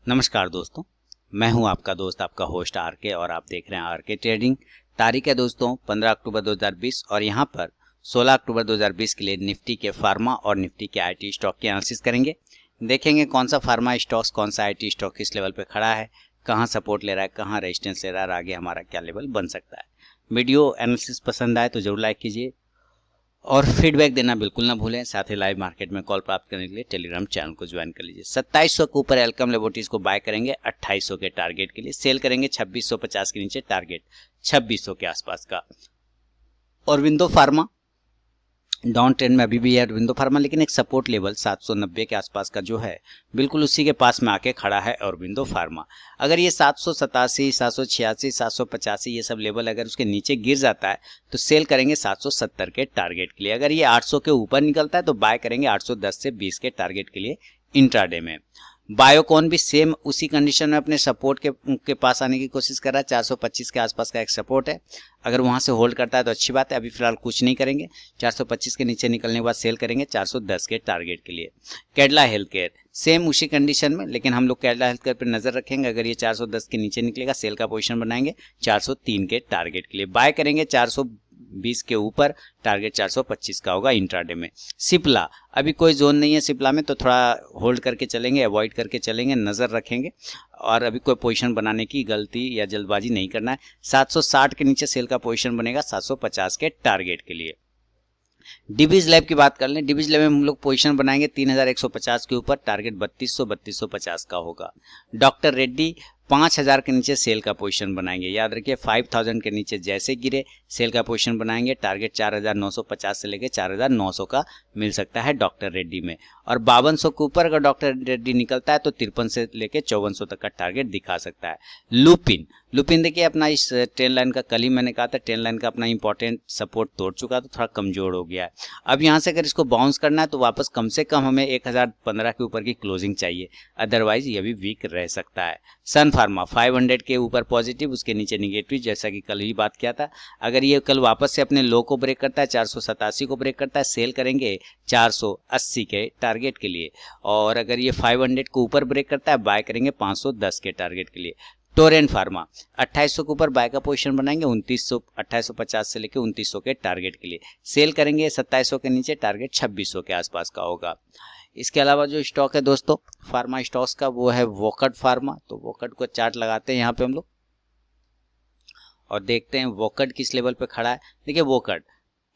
नमस्कार दोस्तों, मैं हूं आपका दोस्त आपका होस्ट आरके और आप देख रहे हैं आरके ट्रेडिंग। तारीख है दोस्तों 15 अक्टूबर 2020 और यहां पर 16 अक्टूबर 2020 के लिए निफ्टी के फार्मा और निफ्टी के आईटी स्टॉक की एनालिसिस करेंगे। देखेंगे कौन सा फार्मा स्टॉक्स कौन सा आईटी स्टॉक किस लेवल पे खड़ा है, कहां सपोर्ट ले रहा है, कहां रेजिस्टेंस ले रहा है और आगे हमारा क्या लेवल बन सकता है। वीडियो एनालिसिस पसंद आए तो जरूर लाइक कीजिए और फीडबैक देना बिल्कुल ना भूलें। साथ ही लाइव मार्केट में कॉल प्राप्त करने के लिए टेलीग्राम चैनल को ज्वाइन कर लीजिए। 2700 के ऊपर एल्कम लेबोरेटरीज को बाय करेंगे 2800 के टारगेट के लिए, सेल करेंगे 2650 के नीचे, टारगेट 2600 के आसपास का। और विंडो फार्मा डाउन ट्रेंड में अभी भी है विंडो फार्मा, लेकिन एक सपोर्ट लेवल 790 के आसपास का जो है बिल्कुल उसी के पास में आके खड़ा है। और विंडो फार्मा अगर ये 787, 786, 785 ये सब लेवल अगर उसके नीचे गिर जाता है तो सेल करेंगे 770 के टारगेट के लिए। अगर ये 800 के ऊपर निकलता है तो बाय करेंगे 810 से 20 के टारगेट के लिए इंट्राडे में। बायोकॉन भी सेम उसी कंडीशन में अपने सपोर्ट के पास आने की कोशिश कर रहा है। 425 के आसपास का एक सपोर्ट है, अगर वहां से होल्ड करता है तो अच्छी बात है। अभी फिलहाल कुछ नहीं करेंगे, 425 के नीचे निकलने के बाद सेल करेंगे 410 के टारगेट के लिए। कैडला हेल्थ केयर सेम उसी कंडीशन में, लेकिन हम लोग कैडला हेल्थ केयर पर नजर रखेंगे। अगर ये 410 के नीचे निकलेगा सेल का पोजीशन बनाएंगे 403 के टारगेट के लिए। बाय करेंगे 420 के ऊपर, टारगेट 425 का होगा इंट्राडे में। सिप्ला अभी कोई जोन नहीं है सिप्ला में, तो थोड़ा होल्ड करके चलेंगे, अवॉइड करके चलेंगे, नज़र रखेंगे और अभी कोई पोजीशन बनाने की गलती या जल्दबाजी नहीं करना है। 760 के नीचे सेल का पोजीशन बनेगा 750 के टारगेट के लिए। डिविज लैब की बात कर लें, डिविज लैब में हम लोग पोजीशन बनाएंगे 3150 के ऊपर, टारगेट 3250 का होगा। डॉक्टर रेड्डी 5000 के नीचे सेल का पोजीशन बनाएंगे, याद रखिए 5000 के नीचे जैसे गिरे सेल का पोजीशन बनाएंगे। टारगेट 4950 से लेके 4900 का मिल सकता है डॉक्टर रेड्डी में। और 5200 के ऊपर अगर डॉक्टर रेड्डी निकलता है तो 53 से लेके 5400 तक का टारगेट दिखा सकता है। लुपिन देखिए अपना इस ट्रेन लाइन का, कल ही मैंने कहा था ट्रेन लाइन का अपना इंपॉर्टेंट सपोर्ट तोड़ चुका, तो थोड़ा कमजोर हो गया है। अब यहाँ से अगर इसको बाउंस करना है तो वापस कम से कम हमें 1015 के ऊपर की क्लोजिंग चाहिए, अदरवाइज ये भी वीक रह सकता है। सन फार्मा 500 के ऊपर पॉजिटिव, उसके नीचे निगेटिव, जैसा कि कल ही बात किया था। अगर ये कल वापस से अपने लो को ब्रेक करता है, 487 को ब्रेक करता है, सेल करेंगे 480 के टारगेट के लिए। और अगर ये 500 को ऊपर ब्रेक करता है बाय करेंगे 510 के टारगेट के लिए। टोरेंट फार्मा 2800 के ऊपर बाय का पोजीशन बनाएंगे 2850 से लेकर 2900 के टारगेट के लिए। सेल करेंगे 2700 के नीचे, टारगेट 2600 के आसपास का होगा। इसके अलावा जो स्टॉक है दोस्तों फार्मा स्टॉक्स का, वो है वोकट फार्मा। तो वोकट को चार्ट लगाते हैं यहाँ पे हम लोग और देखते हैं वोकट किस लेवल पे खड़ा है। देखिए वोकट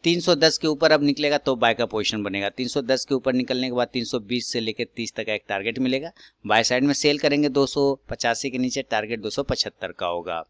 310 के ऊपर अब निकलेगा तो बाय का पोजीशन बनेगा। 310 के ऊपर निकलने के बाद 320 से लेकर 30 तक का एक टारगेट मिलेगा। बाय साइड में सेल करेंगे 285 के नीचे, टारगेट 275 का होगा।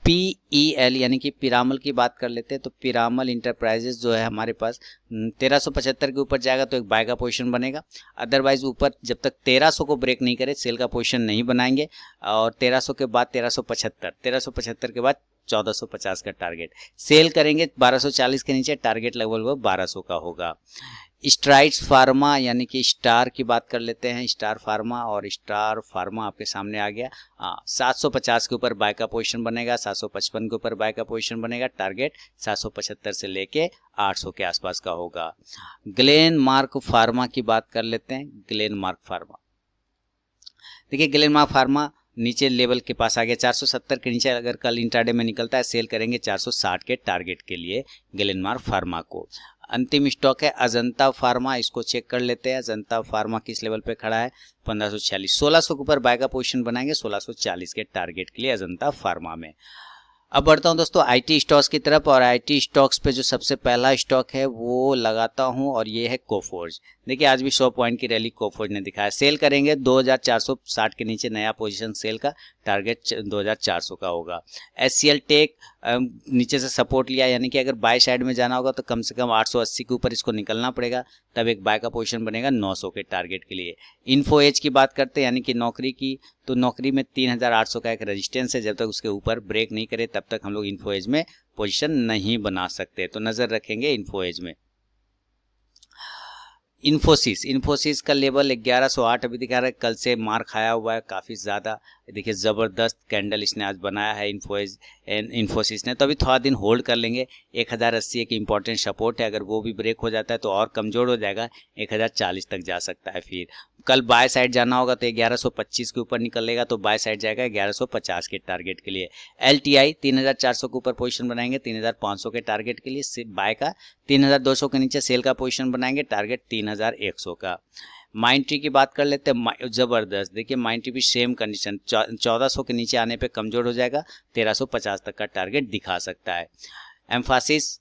PEL यानी कि पिरामल की बात कर लेते हैं, तो पिरामल इंटरप्राइजेस जो है हमारे पास 1375 के ऊपर जाएगा तो एक बाय का पोजीशन बनेगा। अदरवाइज ऊपर जब तक 1300 को ब्रेक नहीं करे सेल का पोजीशन नहीं बनाएंगे। और 1300 के बाद 1375 के बाद 1450 का टारगेट, सेल करेंगे 1240 के नीचे, टारगेट लगभग 1200 का होगा। स्ट्राइड्स फार्मा यानी कि स्टार की बात कर लेते हैं, स्टार फार्मा, और स्टार फार्मा आपके सामने आ गया। 750 के ऊपर बाय का पोजीशन बनेगा, 755 के ऊपर बाय का पोजीशन बनेगा, टारगेट 775 से लेके 800 के आसपास का होगा। ग्लेन मार्क फार्मा की बात कर लेते हैं, ग्लेन मार्क फार्मा देखिए ग्लेन मार्क फार्मा नीचे लेवल के पास आ गया 470 के नीचे, अगर कल इंट्राडे में निकलता है सेल करेंगे 460 के टारगेट के लिए ग्लेनमार्क फार्मा को। अंतिम स्टॉक है अजंता फार्मा, इसको चेक कर लेते हैं। अजंता फार्मा किस लेवल पे खड़ा है 1546, 1600 के ऊपर बाय का पोजीशन बनाएंगे 1640 के टारगेट के लिए अजंता फार्मा में। अब बढ़ता हूं दोस्तों आईटी स्टॉक्स की तरफ, और आईटी स्टॉक्स पे जो सबसे पहला स्टॉक है वो लगाता हूं और ये है कोफोर्ज। देखिए आज भी 100 पॉइंट की रैली कोफोर्ज ने दिखाया। सेल करेंगे 2460 के नीचे, नया पोजीशन सेल का, टारगेट 2400 का होगा। एचसीएल टेक नीचे से सपोर्ट लिया, यानी कि अगर बाय साइड में जाना होगा तो कम से कम 880 के ऊपर इसको निकलना पड़ेगा, तब एक बाय का पोजीशन बनेगा 900 के टारगेट के लिए। इन्फो एज की बात करते हैं यानी कि नौकरी की, तो नौकरी में 3800 का एक रेजिस्टेंस है, जब तक उसके ऊपर ब्रेक नहीं करे तब तक हम लोग इन्फो एज में पोजीशन नहीं बना सकते, तो नजर रखेंगे इन्फो एज में। इन्फोसिस का लेवल 1108 अभी दिखा रहा है, कल से मार खाया हुआ है काफ़ी ज़्यादा। देखिए ज़बरदस्त कैंडल इसने आज बनाया है इन्फोसिस ने, तो अभी थोड़ा दिन होल्ड कर लेंगे। 1080 एक इम्पॉर्टेंट सपोर्ट है, अगर वो भी ब्रेक हो जाता है तो और कमज़ोर हो जाएगा, 1040 तक जा सकता है। फिर कल बाय साइड जाना होगा तो 1125 के ऊपर निकलेगा तो बाय साइड जाएगा 1150 के टारगेट के लिए। LTI 3400 के ऊपर पोजीशन बनाएंगे 3500 के टारगेट के लिए बाय का, 3200 के नीचे सेल का पोजीशन बनाएंगे, टारगेट 3100 का। माइंड ट्री की बात कर लेते हैं, ज़बरदस्त देखिए माइंड ट्री भी सेम कंडीशन, 1400 के नीचे आने पे कमज़ोर हो जाएगा, 1350 तक का टारगेट दिखा सकता है। एम्फासिस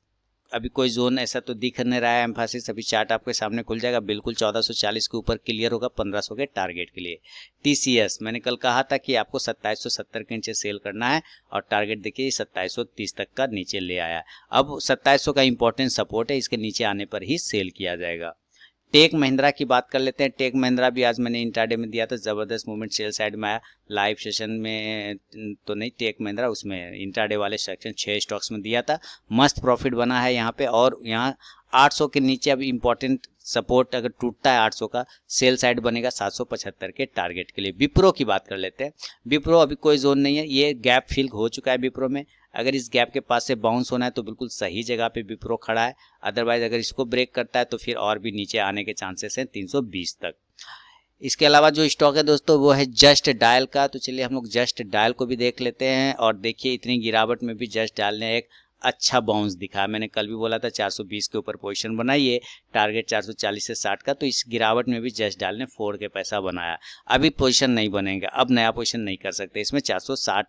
अभी कोई जोन ऐसा तो दिख नहीं रहा है, एम्फासिस अभी चार्ट आपके सामने खुल जाएगा, बिल्कुल 1440 के ऊपर क्लियर होगा 1500 के टारगेट के लिए। TCS मैंने कल कहा था कि आपको 2770 के नीचे सेल करना है और टारगेट देखिए 2730 तक का नीचे ले आया। अब 2700 का इंपॉर्टेंट सपोर्ट है, इसके नीचे आने पर ही सेल किया जाएगा। टेक महिंद्रा की बात कर लेते हैं। टेक महिंद्रा भी आज मैंने इंट्राडे में दिया था, ज़बरदस्त मूवमेंट सेल साइड में आया। लाइव सेशन में तो नहीं, टेक महिंद्रा उसमें इंट्राडे वाले सेक्शन 6 स्टॉक्स में दिया था, मस्त प्रॉफिट बना है यहाँ पे। और यहाँ 800 के नीचे अब इम्पॉर्टेंट सपोर्ट अगर टूटता है 800 का, सेल साइड बनेगा 775 के टारगेट के लिए। विप्रो की बात कर लेते हैं। विप्रो अभी कोई जोन नहीं है, ये गैप फिल हो चुका है विप्रो में। अगर इस गैप के पास से बाउंस होना है तो बिल्कुल सही जगह पे विप्रो खड़ा है, अदरवाइज अगर इसको ब्रेक करता है तो फिर और भी नीचे आने के चांसेस हैं 320 तक। इसके अलावा जो स्टॉक है दोस्तों वो है जस्ट डायल का, तो चलिए हम लोग जस्ट डायल को भी देख लेते हैं। और देखिए इतनी गिरावट में भी जस्ट डायल ने एक अच्छा बाउंस दिखा। मैंने कल भी बोला था 420 के ऊपर पोजीशन बनाइए, टारगेट 440 से 60 का, तो इस गिरावट में भी जस्ट डायल ने 4 के पैसा बनाया। अभी पोजीशन नहीं बनेगा, अब नया पोजीशन नहीं कर सकते, इसमें 460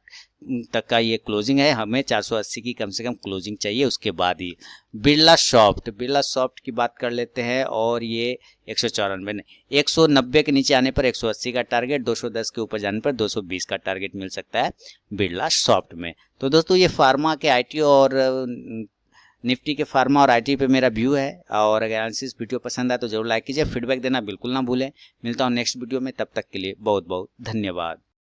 तक का ये क्लोजिंग है, हमें 480 की कम से कम क्लोजिंग चाहिए उसके बाद ही। बिरला सॉफ्ट की बात कर लेते हैं, और ये 194 190 के नीचे आने पर 180 का टारगेट, 210 के ऊपर जाने पर 220 का टारगेट मिल सकता है बिरला सॉफ्ट में। तो दोस्तों ये फार्मा के आईटी और निफ्टी के फार्मा और आईटी पे मेरा व्यू है। और अगर एनालिसिस वीडियो पसंद आए तो जरूर लाइक कीजिए, फीडबैक देना बिल्कुल ना भूलें। मिलता हूँ नेक्स्ट वीडियो में, तब तक के लिए बहुत बहुत धन्यवाद।